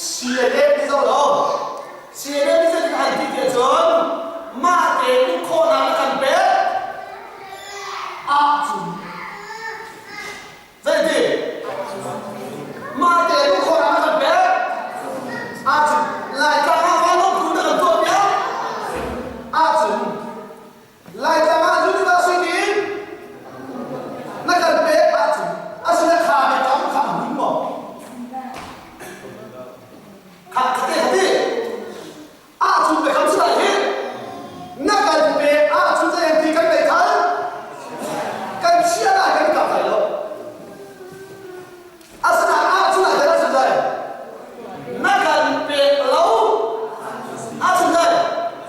CNN ที่เรา CNN ที่จะให้ที่เดียวจนมาเก็บโคนันกันเป็ดอาจุใช่ดิมาเก็บโคนันกันเป็ดอาจุไล่จากมาฟังลูกคุณกันตัวเดียวอาจุไล่จากมาจุดที่เราสุดินนักการเป็ดอาจุอาจุนักข่าวไม่ต้องข่าวหิ้งหมดข่าวที่อาจุไปคำสั่งหิ้งนักการเป็ดอาจุจะยังที่กันไม่ทันกันเชื่อได้กันกับใครหรออาสนะอาจุไหนจะได้สนใจนักการเป็ดเราอาจุได้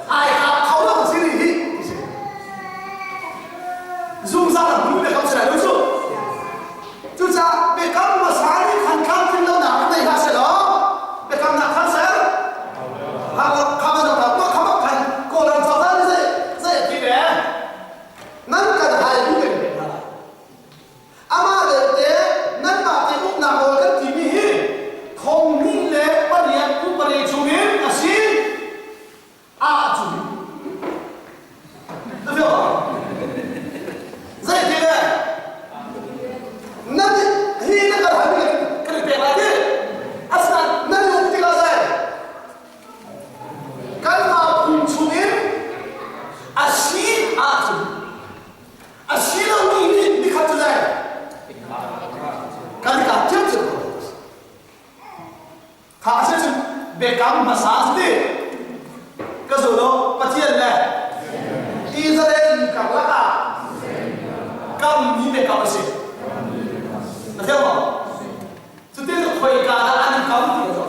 ไอ้ข่าวเขาต้องสิ่งนี้ซูมซ่าหนุ่มไปคำสั่งรู้สึก就在被刚我啥的看看听到哪个那下是了，被刚那看谁？看不到他，我看不看？过来早餐这也提的，恁个还有个人了，阿妈的的，恁妈的屋那个跟地米，同你嘞不连不连出名那是阿祖，对不对？这也提的。nanti hina kalau hari kerja lagi, asal nanti ukti kasih. Kalau puncunin, asyik aja, asyik orang ini dikat saja. Kalau kacau tu, kasih tu bekam masak ni, kesulo pacian leh, Israel kalau kami ni bekam sih. Thấy không? Thực tế là thầy cả đã ăn cắm thì rồi.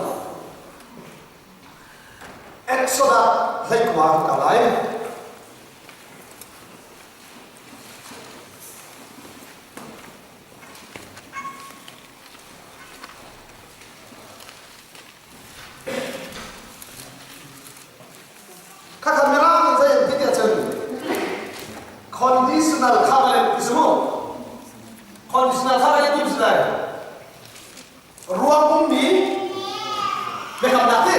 Exodus lấy quả cả lại. Các camera như vậy thì cái chân conditional covenant is more. Conditional covenant itu sudah ruang bumi bekam nanti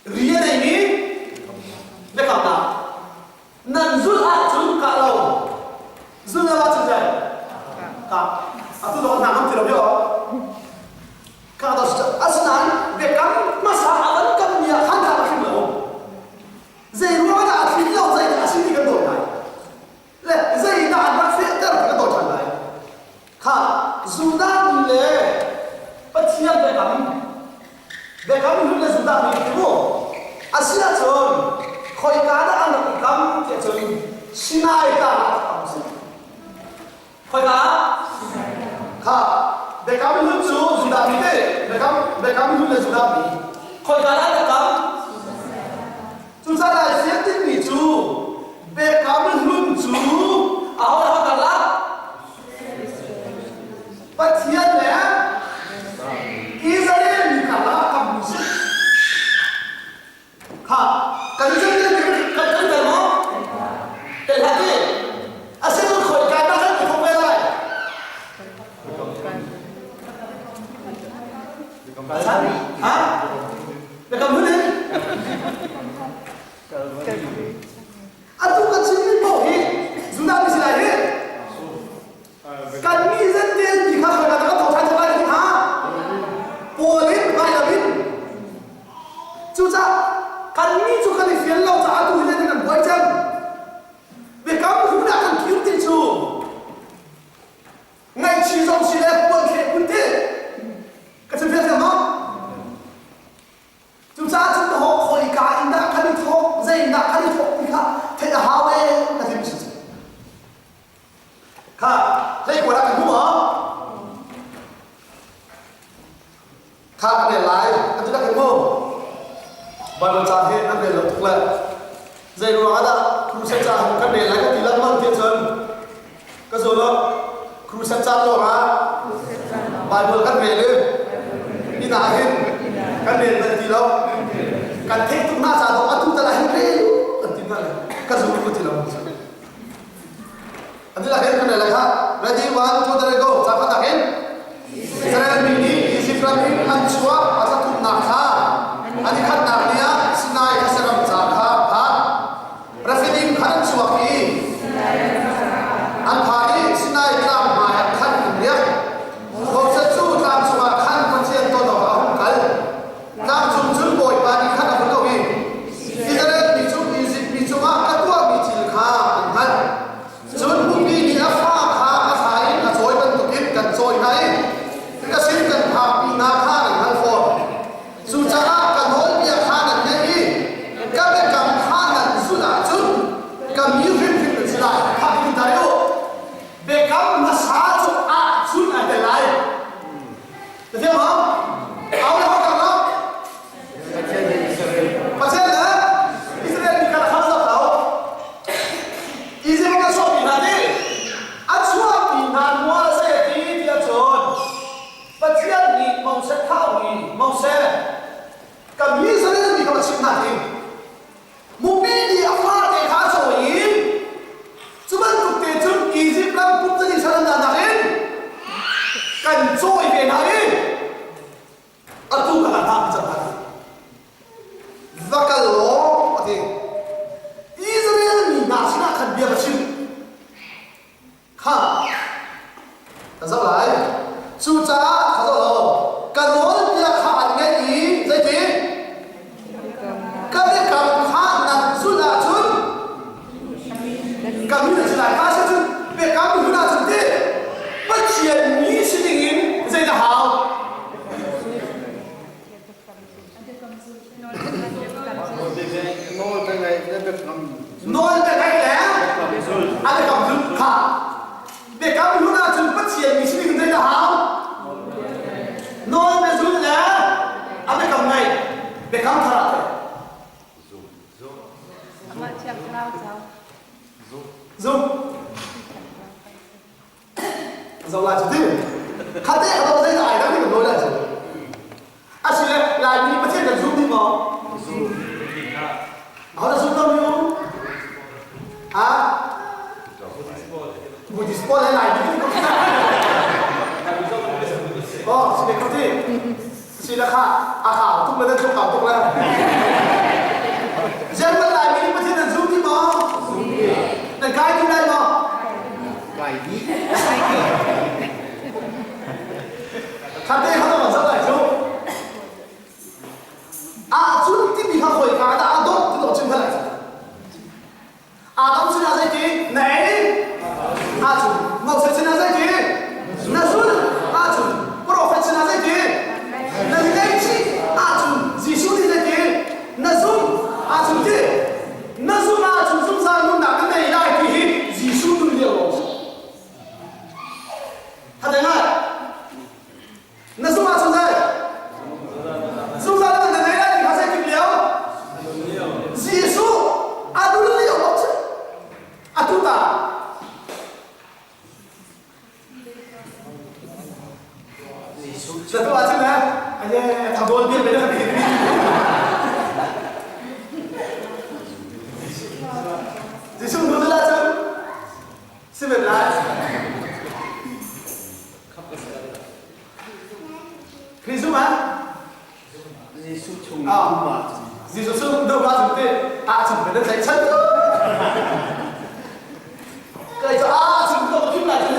ria ini bekam nak nanzul acun kalau zul apa saja kak atau dong nama tidak dia kata asnan bekam masa awal kami ya handa macam lo zai ruang ada asli lo zai asli di kedua lai le zai dah ada asli terus kedua lai Sudan le patian bekam le Sudan ni tu asia chon khoi ka da an kam te chon sinai ta khoi ka bekam lu chu Sudan ni te bekam lu le Sudan ni khoi ka da kam chu sa la sia tin ni chu bekam lu chu a ho ka la Patian ya, Israel ni kalah kamu sih. Kalau jadi kalau termo, terhati, asal kau katakan itu belai. Bekam mana? Aduh kecil ni bohong, sudah bisa lahir. Kami sendiri jika katakan total itu boleh bayar. Juga kami juga di film saat itu dengan wajah. Bekam sudah akan kirim itu. Ngai cisong sila pun kepute. Kecuali apa? Juga kita hoi kah indah kali thok, zai indah kali thok kita tidak hawe nanti bisa. Lấy quả đạn đúng không? Khá để lái, anh chúng ta cái mô Bài luật trả hết, anh để luật thuộc lệ Dây rõ đã, khu xe trả một cách để lái các tỷ lăng măng thiện chân Các rồi đó, khu xe trả rồi hả? Bài luật cách về lên Đi nạ hết, cách để là tỷ lăng Cách thích chúng ta trả đó, anh chúng ta là hết đi Anh tìm ra này, các rồi có tỷ lăng anh chúng ta hết cái này là khác Ready, 1, 2, 3, go. Siapa takin? Israel mini, Israel mini, Ansua, asal เขาชิมหน้าทีมุกนี้ดีอาฟ้าเตะขาโซ่ยิงจุบันตุกเตะจุดอียิปต์แล้วปุ๊บจะได้ชนะหนักเองกันโซ่อีกเป็นอะไรอัตุกันทำจังหวะวักโลว่าทีอิสราเอลมีนาชินาขันเบียร์ชิมข้าแต่สมัยสุจ้าข้าโลกันโน้นเบียร์ข้าอันเงี้ยอีใจทีกันเด็กกับข้านั่นสุดาจุนกันมีแต่สุดาข้าจุนเบียร์กับสุดาจุนที่ไม่เชียร์มีสิ่งอื่นใจจะหาNói về cái lẽ anh cảm thấy khá để các bạn nào chúng phát triển mình xin đừng hảo nói về giúp lẽ anh cảm này để các bạn thật giúp dầu là chủ tư khá thế ở đâu dây dài đó thì nói là gì anh xin lại đi phát triển là giúp đi mà họ là giúp đâu không hả? Buổi sport này lại đi không? Xin được không chị? Xin được hả? Khảo thúc lên trong khảo thúc lên. Dân vẫn lại mình có thể là zoom đi mà. Là cái như đây mà. Cái gì? Khá thế không có rất là zoom. Zoom thì mình không phải cả đã đốt thì nó chừng thật lại. Adam sudah zeki, naik, aju. Mausa sudah zeki, Nasul, aju. Prophet sudah zeki, Nabi aju. Yesus zeki, Nasul, aju je. Nasul aju, Zumza nunda kena ilai kihi, Yesus tu dia loh. Ada nggak? Nasul aju je. Zumza nunda kena ilai kihi kasih beliau. Yesus, adu dia loh. Atuta. Satu aja lah. Aja tabol dia beda ni. Yesus dulu lah tu. 11. Yesus mana? Yesus cuma. Yesus đâu ra chúng ta? Chúng ta thấy chân. Cái cho chúng ta kim lại chứ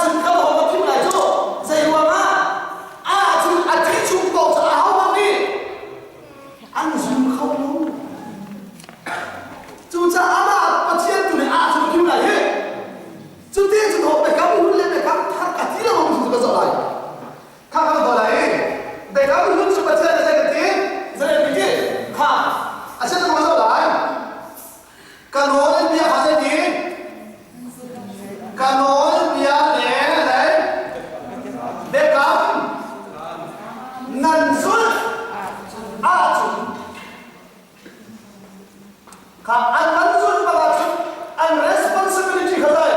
chúng ta có kim lại chứ dây hoa mà chúng thấy chúng ta cho áo mang đi ăn dùng không luôn chúng ta mà bắt chiên tụi này chúng kim lại hết chúng tiên chúng họ phải cắm luôn lên để cắm thắt cả tí là không chúng ta dọn lại khác khác dọn lại để cắm luôn chúng ta chơi là dây cái tí dây cái tí khác sẽ không dọn lại Kanon biar hasil ni, kanon biar le le, bekam, nansul, aju, kah nansul bagaju, responsibility kadai,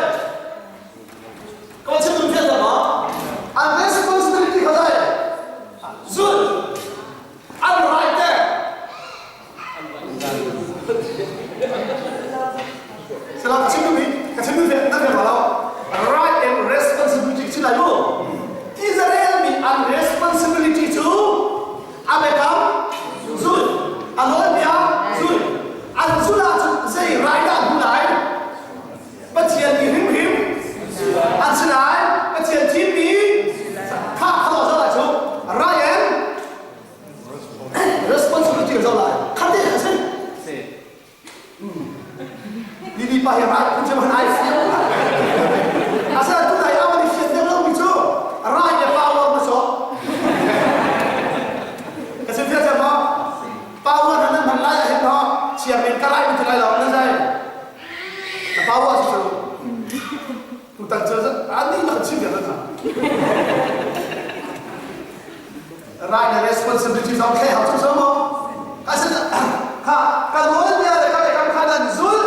kau cakap macam apa? Responsibility kadai, zul, right there. Selamat kecil ni nanti malam right and responsibility itu lalu Israel ni responsibility itu apa kam zul alor dia zul zul tu saya right dah mulai bacian him anselai bacian TV kah kalau salah tu right and responsibility itu salah kan dia hasil Ini payah rat pun cuma naik. Asal tu dah awal di sini dah lucu. Rat dia power masuk. Kasih dia siapa? Power nanti malai ya hendak. Siapa yang kalai pun celai lawan nanti. Power sih. Tu tak jelas. Ani nak cium dia tak. Rat dia responsibility sama kayak apa semua. Asal kalau dia kalau kanan zul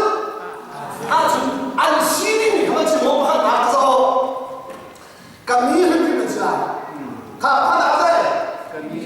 Al sini ni kalau cuma bukan bahasa kami lebih besar. Kalau ada apa? Kami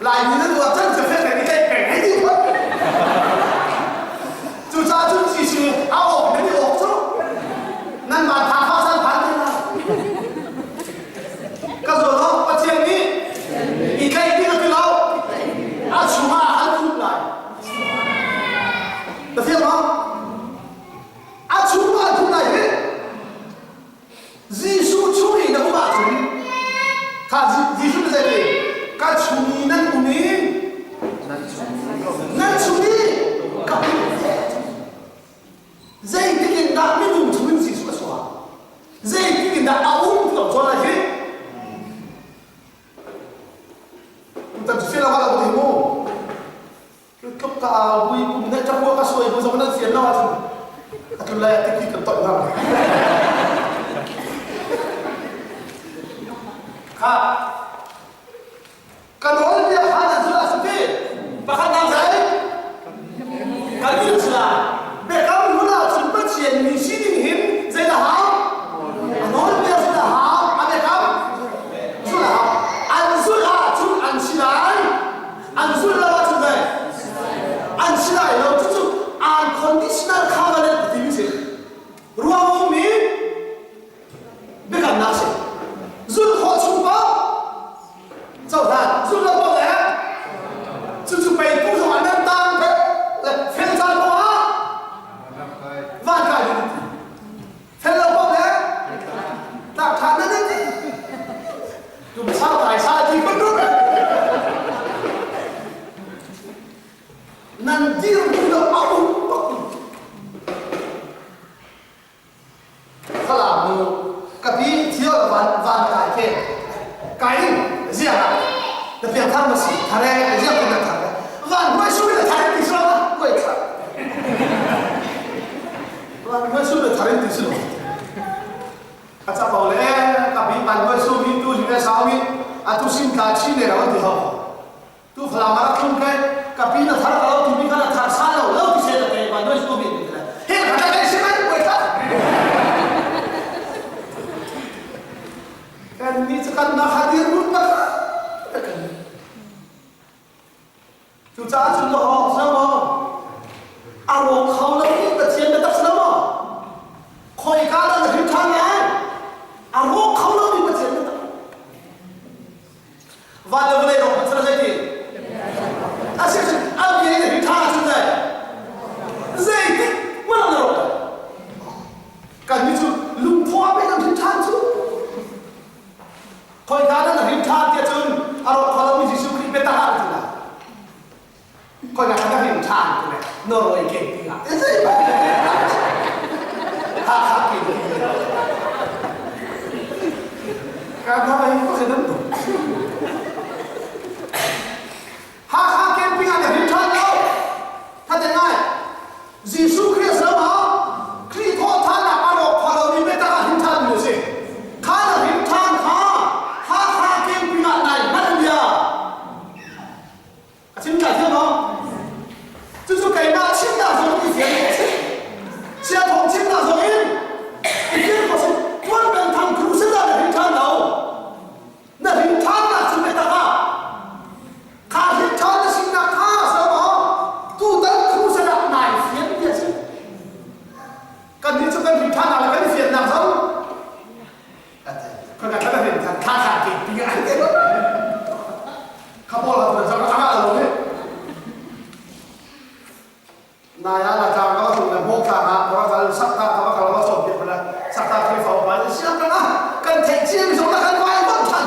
lại như thế được chân sẽ phép này cái cảnh gì vậy chú cha chú chỉ chỉ áo ổ đến đi ổ chứ nên mà thả phát sang phán thế nào các rồi đó có chuyện đi ý cái đi là cái lâu áo chú mà hắn chụp lại được chưa không áo chú mà chụp lại hết Giêsu chú ý đâu mà chú thà Giêsu là gì các chú ý nên chú ý nên chú ý các dây cái kiện đã mới dùng chú ý Giêsu là xóa dây cái kiện đã áo kiểu cho là gì chúng ta chỉ là cái là cái mô cái cấp cả vui cũng nên trong cái suy bây giờ nó diễn nó là tôi lại cái gì cần tội nào ha cái đó là việc hắn là sự là sự gì và hắn làm gì cái gì là bây giờ muốn là chúng ta triển mình xin định hiến dây là hảo nói bây giờ là hảo anh biết không sự là hảo anh sự là chúng anh xin lại anh sự là chúng đây anh xin lại là chúng unconditional covenant thì như thế rồi ông mi biết làm nào chứ rồi họ chung bao sau đó rồi là bao giờ chúng bày cũng không ăn tan là phê ra quá và cái phê là bao giờ ta thà nó đấy chúng sao tại sao thì vẫn đúng nên riêng cũng được áo đúng đó là một cái bí thiếu là vạn cái riêng là đặc biệt tham mà sĩ thà đây riêng cũng là thà đấy vạn mới suy là thà đấy thì sao quay thà vạn mới suy là thà đấy thì sao các cháu bảo lẽ cái bí vạn mới suy tu thì cái sao mi tu xin cả chi này là vấn đề học tu phải làm mà không cái bí là thà là tu bí là thà sao lâu thì sẽ là cái vạn mới suy bị thế là cái gì mà quay thà kan ni sekarang nak hadir pun tak chú cha chúng ta họ sao mà aro khâu lâu đi bật chiến bật sao mà khơi cá là hình thang này aro khâu lâu đi bật chiến bật và lâu này rồi sao vậy thì sẽ ăn gì để hình thang chúng ta dây cái mà là rồi cần như chú lùng thoa bên làm hình thang chú khơi cá là hình thang kia chứ aro khâu lâu đi Giêsu Christ bên ta làm thế nào coi là cái hình thang của này nó rồi kể tiếng à cái gì mà ha kể cái đó là có thể đúng ha kể tiếng à hình thang đâu thật thế này Giêsu Christ sao mà khi thọ thang là bao giờ khoa đầu đi bên ta hình thang như gì khá là hình thang ha kể tiếng à này mất đi à chính cả thế không就是给那青大总一点相同青大总因一点不是专门他苦生的平常楼那平常的是没得他他平常的心呐他什么都等苦生的乃闲也是跟你这个平常的跟闲那种看看他的平常他给别人他不了这个他了呢naya là chàng có dùng là mô chàng à có là sắc ta có kalau có sổ biệt là sắc ta khi phẫu phải siêu cái đó cần thể chiêm xuống là cần quay vòng thần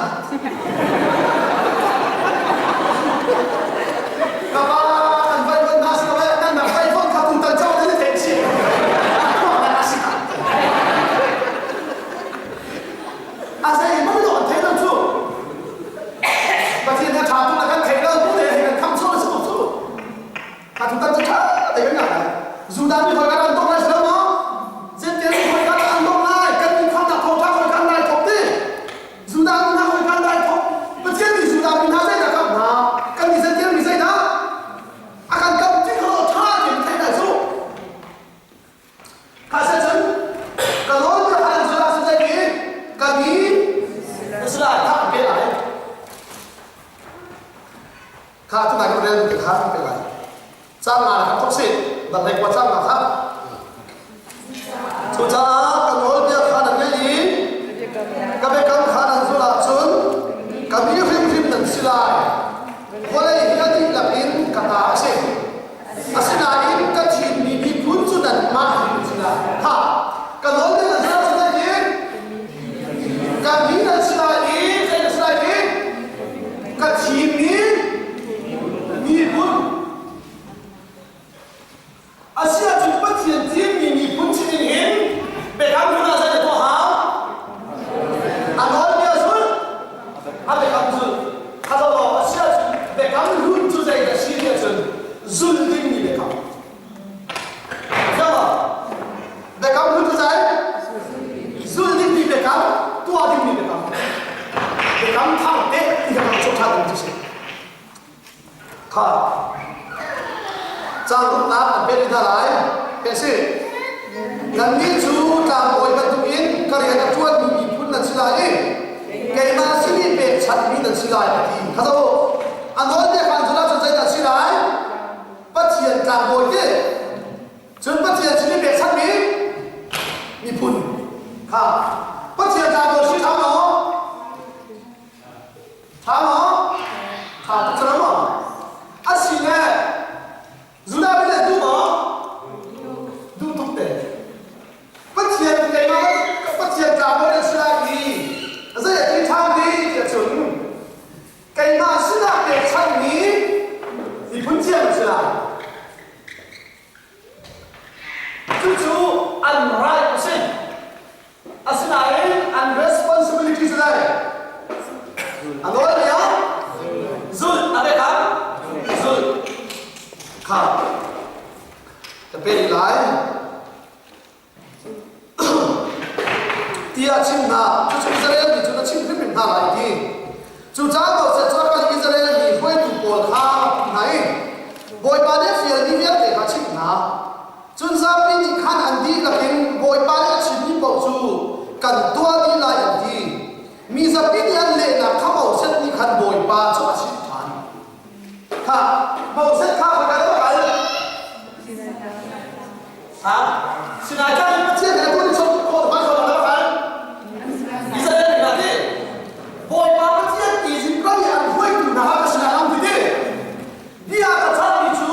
các bạn phải vẫn nói sao vậy nên là phải vòng thằng cùng tần châu đến thể chiêm à đây mới được thấy đâu chú và thì nhà chàng cũng là cần thể đâu cũng để hình thăm số là số số à chúng ta chắc để cái này dù đang bị khỏi ăn đông này sớm đó diễn tiến khỏi ăn đông này cần mình không đặt khẩu trang khỏi ăn này không đi dù đang bị khỏi ăn này không bất chiến thì dù đang bị tháo dây là không nào cần mình diễn tiến mình dây đó à cần cầm chứ không tha thì thấy là số hạ sẽ chân cả lối là hai là số dây gì cả bí là thằng kia lại ข้าที่ไหนก็เรียนถึงข้าไม่เป็นไรจ้างงานครับทุกสิ่งแต่ในกว่าจ้างงานครับสุดท้ายกันโน้ตเนี่ยข้าหนังไม่ดีก็เป็นคำข้าหนังสุดละชุนก็มีริมหนังสิลายคนเลยที่ที่หลับอินกระตาเสียอาศิลาอินก็ทีมีพุ่นสุดนั้นมาหินสิลายฮ่ากันโน้ตเนี่ยหนังสิลายอินก็มีหนังสิลายอินใครหนังสิลายอินก็ทีมีพุ่นอาเซียจุดปัจจัยที่มีพุ่นชิ้นหินเป็นคำพูดอะไรตัวหาอันนั้นเนี่ยสุดอันเป็นคำสุดถ้าเราบอกอาเซียเป็นคำรุ่นจุดใจกับสิ่งที่สุดสุดดิ้งนี่เป็นคำใช่ไหมเป็นคำรุ่นจุดใจสุดดิ้งนี่เป็นคำตัวดิ้งนี่เป็นคำเป็นคำทางเด็กที่จะทำชุดทางดิ้งที่สุดค่ะจ้างลูกน้ำเป็นอะไรเป็นสิงั้นนี่จูตามโอยบรรทุกอินก็เรียนจวดมีพุ่นนั่นสิลายเกี่ยมาสินี่เป็นชัดมีนั่นสิลายทีข้าตัวอันนั้นเนี่ยการจุดจุดใจนั่นสิลายปัจเจียนตามโอยที่จนปัจเจียนสินี่เป็นชัดมีพุ่นค่ะปัจเจียนตามโอยสิทำหรอทำทุกคนมั้งอาศิเนี่ยZuda bila tu mah, tu teh. Pasien kena, pasien kamu dah selagi. Saya di thang ni macam, kena sudah di thang ni, di pasien selagi. Cucu unright pasien, asalnya unresponsibility selagi. Anda dia, zul, apa kan? Zul. ครับจะเป็นไรที่อาชิมนาจุดอิสราเอลมีจุดชิมขึ้นเป็นอะไรที่จุดจ้าเราเสร็จจากการอิสราเอลมีห้วยถูกปวดขาไหนบอยปาเดฟเฟียนี่เรียกเด็กอาชิมนาจุดซาบินี่ขันอันดีกับเป็นบอยปาเดฟชิมนี่บอกจูกันตัวดีลายอันดีมีซาบินี่อันเล่นนะเขาบอกเสร็จนี่ขันบอยปาจุดอาชิมทานค่ะบอกเสร็จข้าวกันแล้วกันฮะสินายจ้าเป็นเชี่ยแต่ตัวที่ชมโคตรบ้านชมแล้วกันอิสราเอลนี่นะที่บอยปาเชี่ยตีสิบก็ยังห้วยถึงนะฮะสินายอันที่ดีอาจจะทำให้จู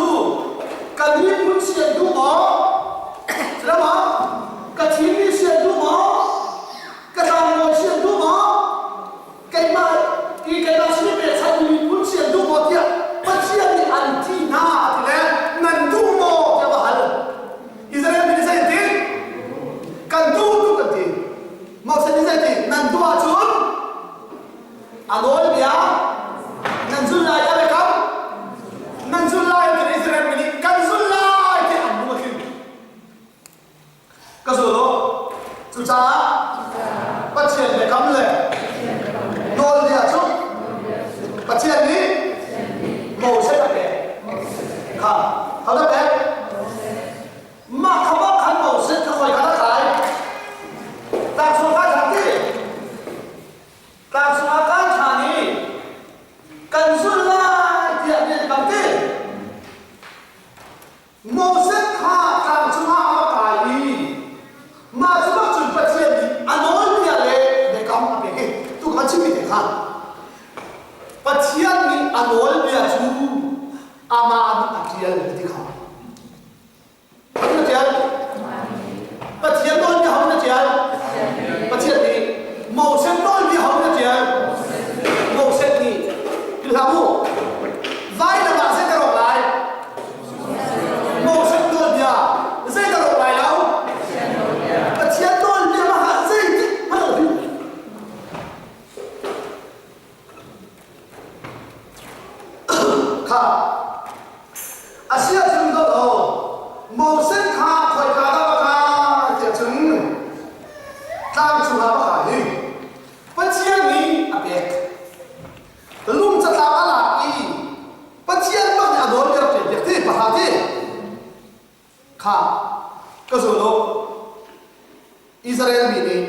กันนี้มุนเชี่ยดูมั้งใช่ไหมกันที่นี่เชี่ยดูมั้งกันทำโมเชี่ยดูมั้งกันมาอีกันมาสิเป็นชาติมุนเชี่ยดูมั้งที่ปัจจัยนี่อันที่น่าที่แล้วนั่นดูมั้งจะว่าอะไรอิสราเอลมีสิ่งที่กันดูทุกที่มาสิ่งที่นั่นดูอาจุนอันนั้นเนี่ยนั่นจุลลายอะไรครับนั่นจุลลายที่อิสราเอลมีกันจุลลายที่อันนู้นคือก็สุดแล้วจุจ้าปัจจัยเนี่ยคำเลยโดนเนี่ยจุปัจจัยนี้โมเสสแบบค่ะเขาจะแบบมาคำว่าขันโมเสสเขาคอยกันขายตามสุขาชาติตามสุขาชานีกันสุลาที่อันนี้แบบที่โมเสสข้าตามสุขาขายดีมาสุขาจุดปัจจัยนี้อันนั้นเนี่ยเลยเด็กเขามาเป็นทุกคนชิมิเด็กเขาปัจจัยนี้อันนั้นเนี่ยจูอามาอันปัจจัยนี้ที่เขาปัจจัยต้นที่เขาเนี่ยเจ้าปัจจัยนี้โมเสสต้นที่เขาเนี่ยเจ้าโมเสสนี่คือเขาไว้ระบาดเส้นกระโหลกไหลโมเสสต้นเนี่ยเส้นกระโหลกไหลแล้วปัจจัยต้นเนี่ยมาหาเส้นที่มาถึงค่ะอาเซียนถึงก็โมเสสข้าคอยข้าตาจะถึงตามสุราขายปัจจัยนี้อาเบกลุงจะตามอะไรปัจจัยบางอย่างโดนจะเป็นอย่างที่ประหารที่ข้าก็สุดแล้วอิสราเอลมีนี่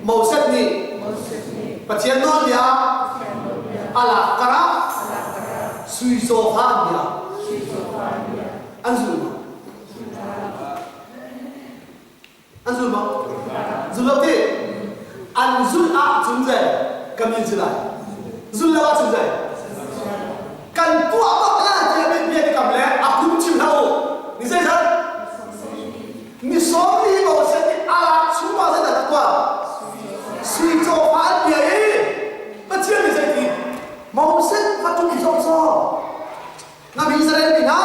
โมเสสนี่ปัจจัยโดนยาอะไรกันนะ suy so phan bia an zul ma zul lo ti an zul a chung zai kam yin chilai zul la chung zai kan tua ba la ti ben bia kam le a kum chim hao ni sai sa ni so ni ba se ti ala chu ma se da kwa suy so phan bia ba chia ni sai ti mau set phát trung so so Nabi Israel ni na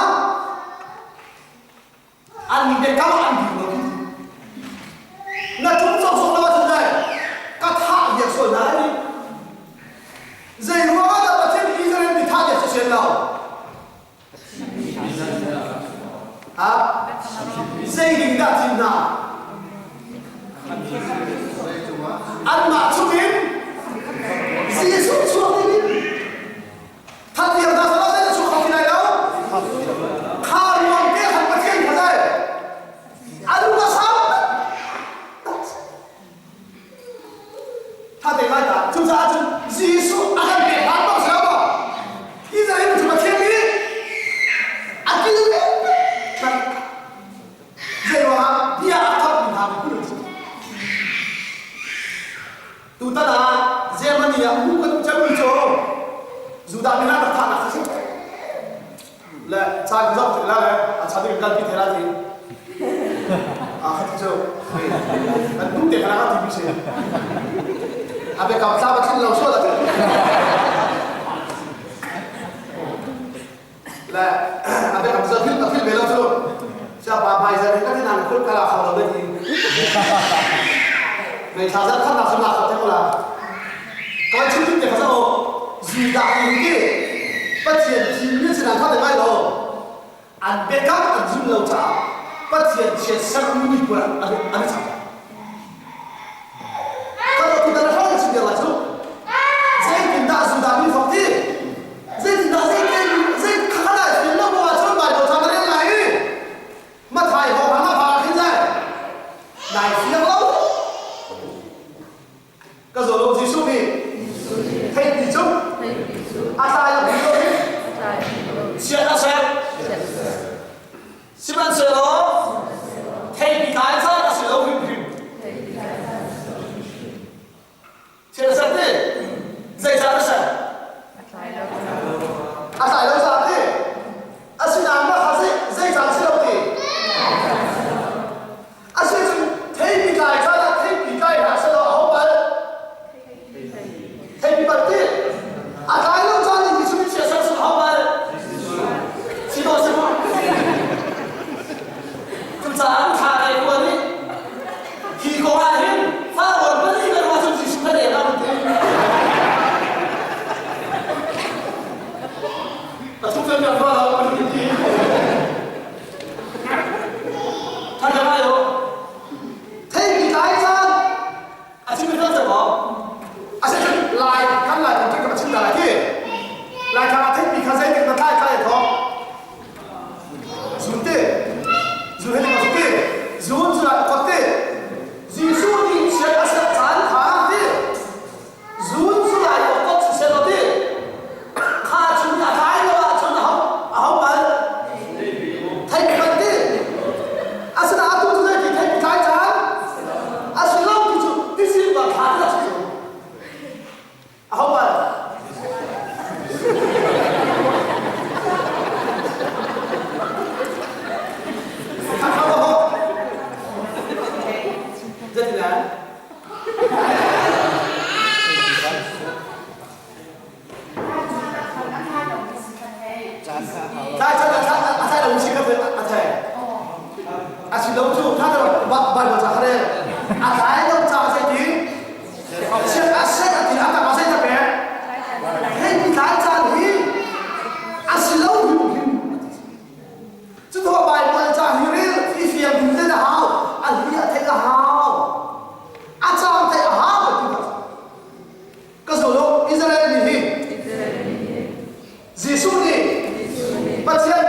an ni de kama an di lo na trung so so la chân này ka tha việc so na ni zai wa da ba chen Israel ni tha việc so chen lao ha zai ding da tin na an ma chu bin zai so so ni thật việc ra sao sẽ chụp học kỳ này đâu khá nhiều cái hẳn bất thiên thật đấy đúng là sao thật để lại cả chúng ta chúng Giêsu ăn cái bán bao sao mà Israel chúng ta thiên lý ăn cái gì vậy mà dia thấp mình làm cái gì tụi ta là Germany cũng có chấm mình cho dù đã bị nát thằng nào không là sai cái dòng thì là à sao thì cần bị thế là gì à hết chưa anh đúng tiền là thì bị gì à bây giờ sao mà xin lâu số là à bây giờ phim về lâu chưa sao bà bài giờ các cái nào cũng cái là không được gì này thằng rất khăn nào không làm không thế là có chữ tiếng phải sao dù đã những cái phát triển thì biết sự làm sao để mai rồi anh biết các anh dùng lâu trả phát triển chuyện sang như vậy anh chẳng các bạn chúng ta nói là chuyện gì là chứ dây tiền đã dù đã bị phật đi dây tiền đã dây khá là tiền nó mua cho bài đồ thằng này này mà thầy họ hắn là vào thế này này phiền lâu cái rồi đâu gì xuống đi thấy gì chứ sai là gì đâu chuyện là xem xin bạn sửa đó thấy bị cái sao là sửa đâu hình chuyện là xem thế dây ra nó xem sai đâu ra thế xin làm mà dây ra sẽ đâu thì xin thấy bị cái sao là thấy bị cái là sẽ đâu không phải thấy bị bật thế cái lâu ra thì chúng mình sẽ sản xuất không phải chỉ có sự chúng ta ăn thà này luôn đi khi có ai hết pha còn vẫn đi gần qua chúng chỉ chúng ta để ra một thế và chúng ta nhận vào là một cái thật là ai rồi thế thì cái sao chúng mình rất là bỏ sẽ lại căn lại một cái chúng ta lại thế lại cả thích bị khá dễ được mà thay thôi dùng thế dùng hết mà dùng thế dùng lại có thế Giêsu đi sẽ chán thả thế dùng lại có sự sẽ đó thế khá chúng ta thái đó chúng ta không phải thay bị vấn thế sẽ đã tu thế thì thay bị cái chán sẽ lâu thì chúng đi xin và thả là không phải rất là sai đồng chí các bạn thầy chỉ đấu chung khác rồi bạn bảo rằng đây thái đông chào sẽ tí sẽ là thì đã có sẽ là bé hết bị thái cha thì xin lâu chứ thôi bài quan trọng như thế phi phiền thì thế là hào anh nghĩ thế là hào cha thế là hào cái số lượng Israel thì Giêsu đi bắt chiên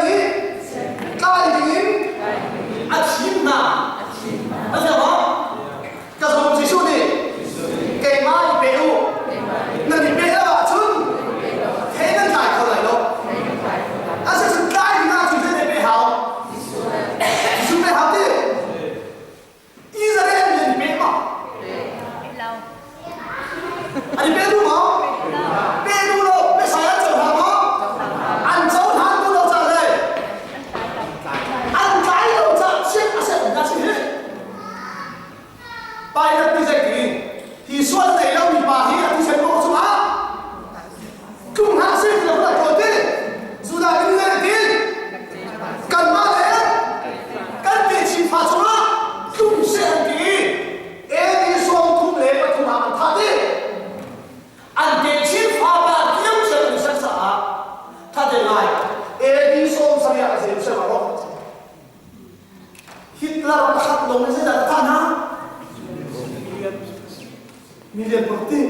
million protein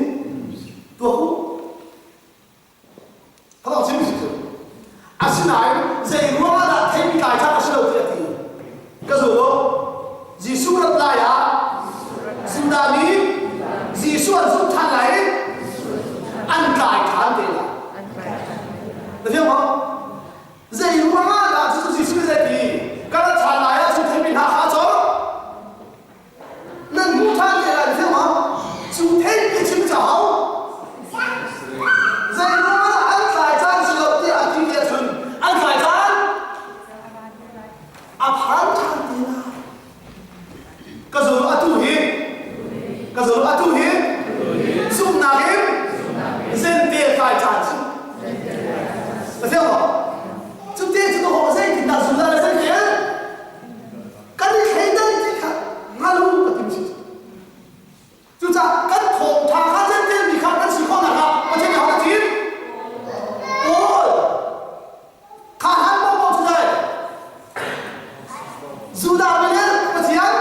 tua khuเขาต้องชิมสิอาชีพไหนเจ้ารู้ว่าเทมิกายชาติเราเทียบก็คือยิสุรัตลายะสุดามียิสุอันสุดท้ายไหนอันกายฐานเดียวแต่เดี๋ยวมั้งเจ้ารู้ว่า就是ยิสุเจ้าที่การฐานไหนสุดเทมินาข้าจ้องนั่นรู้ท่านเดียวเดี๋ยวมั้งสุดเทมิชิมเจ้าเจ้ารู้ว่าอันกายฐาน是เราที่อาทิตย์เดียวถึงอันกายฐานอาภารฐานเดียวก็คืออัตุหิก็คืออัตุหิสุนนะหิเส้นเดียวกันจังสิเข้าใจมั้ยจุดเดียวจะต้องเส้นที่นั่นสุดแล้วเส้นเดียวกันที่ใครได้ที่ค่ะงั้นรู้ก็ทิ้งสิจุดจ้ากันถงทางข้าเส้นเดียวมีข้ากันสิข้อนะครับมันจะเอาได้ทีโอ้ยข้าหันมองมองสุดเลยสุดาไปเนี่ยมาเทียน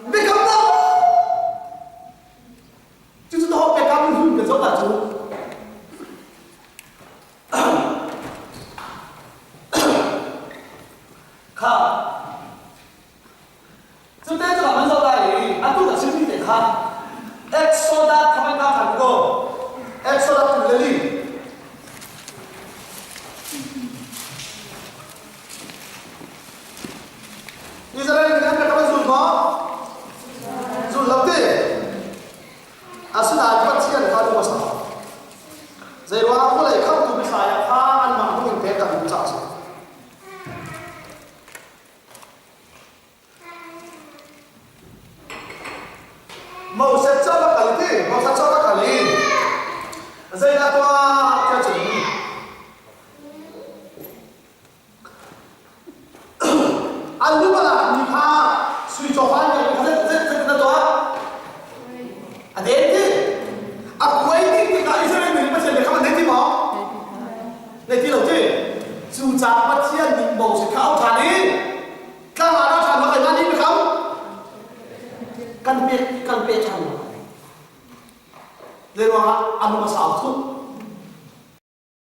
ไม่กำลัง就是到被他们用的时候，那就，看，就在这个门上那里，俺都在身边在看，Exoda 他们刚看过，Exoda 土地里，以色列人看他们做什么？做老的。asal ada macam ni kalau masalah. Jadi orang boleh kamu tu bisa ya, kan mampu yang kita bisa sih. Mau secara kali ni, mau secara kali. Jadi nak tu apa jadi? Alu malah ni ha, sui coban yang kita nak tu ada itu, aku ini kita Israel ni macam ni, kamu nanti mau, nanti lalu tu, sudah macam ni mau sekau tadi, kamu ada tadi macam mana ni kamu, kan pecah, lalu anu masalah tu.